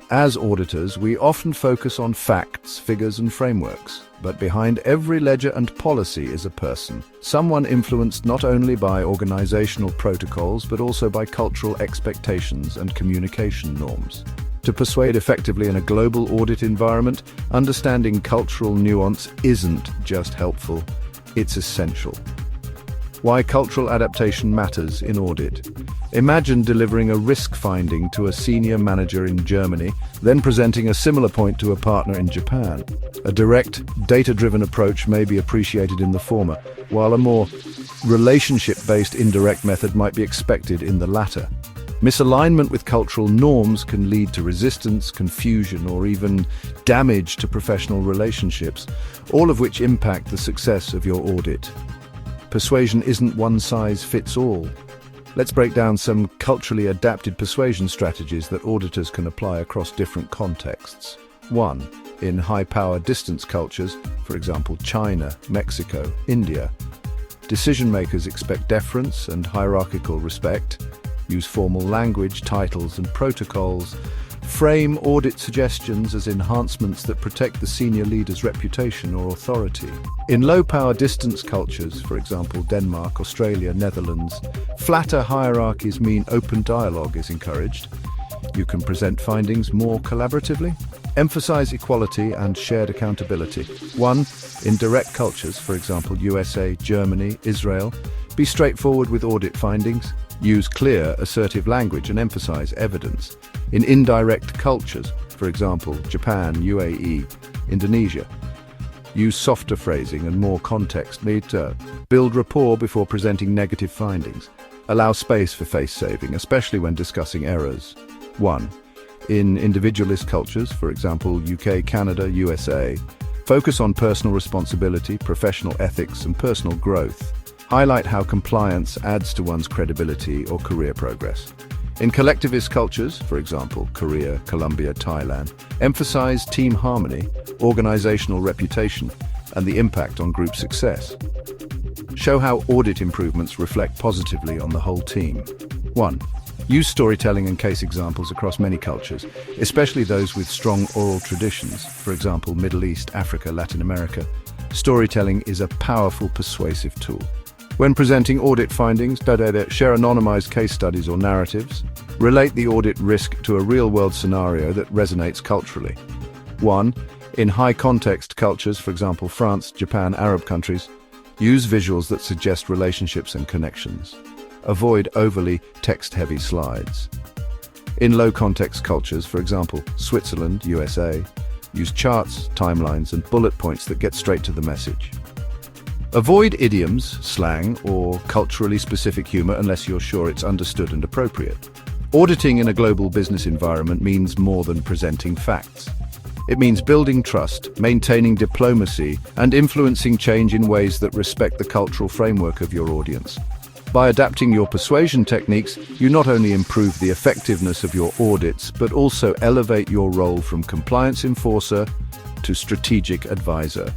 As auditors, we often focus on facts, figures, and frameworks. But behind every ledger and policy is a person, someone influenced not only by organizational protocols, but also by cultural expectations and communication norms. To persuade effectively in a global audit environment, understanding cultural nuance isn't just helpful, it's essential. Why cultural adaptation matters in audit. Imagine delivering a risk finding to a senior manager in Germany, then presenting a similar point to a partner in Japan. A direct, data-driven approach may be appreciated in the former, while a more relationship-based indirect method might be expected in the latter. Misalignment with cultural norms can lead to resistance, confusion, or even damage to professional relationships, all of which impact the success of your audit. Persuasion isn't one size fits all. Let's break down some culturally adapted persuasion strategies that auditors can apply across different contexts. 1. In high-power distance cultures, for example China, Mexico, India, decision-makers expect deference and hierarchical respect, use formal language, titles, and protocols, frame audit suggestions as enhancements that protect the senior leader's reputation or authority. In low-power distance cultures, for example Denmark, Australia, Netherlands, flatter hierarchies mean open dialogue is encouraged. You can present findings more collaboratively. Emphasize equality and shared accountability. 1. In direct cultures, for example USA, Germany, Israel, be straightforward with audit findings. Use clear, assertive language and emphasize evidence. In indirect cultures, for example Japan, UAE, Indonesia, use softer phrasing and more context. Build rapport before presenting negative findings. Allow space for face-saving, especially when discussing errors. 1. In individualist cultures, for example UK, Canada, USA, focus on personal responsibility, professional ethics, and personal growth. Highlight how compliance adds to one's credibility or career progress. In collectivist cultures, for example Korea, Colombia, Thailand, emphasize team harmony, organizational reputation, and the impact on group success. Show how audit improvements reflect positively on the whole team. 1. Use storytelling and case examples across many cultures, especially those with strong oral traditions, for example Middle East, Africa, Latin America. Storytelling is a powerful persuasive tool. When presenting audit findings, share anonymized case studies or narratives. Relate the audit risk to a real-world scenario that resonates culturally. 1. In high-context cultures, for example France, Japan, Arab countries, use visuals that suggest relationships and connections. Avoid overly text-heavy slides. In low-context cultures, for example Switzerland, USA, use charts, timelines, and bullet points that get straight to the message. Avoid idioms, slang, or culturally specific humor unless you're sure it's understood and appropriate. Auditing in a global business environment means more than presenting facts. It means building trust, maintaining diplomacy, and influencing change in ways that respect the cultural framework of your audience. By adapting your persuasion techniques, you not only improve the effectiveness of your audits, but also elevate your role from compliance enforcer to strategic advisor.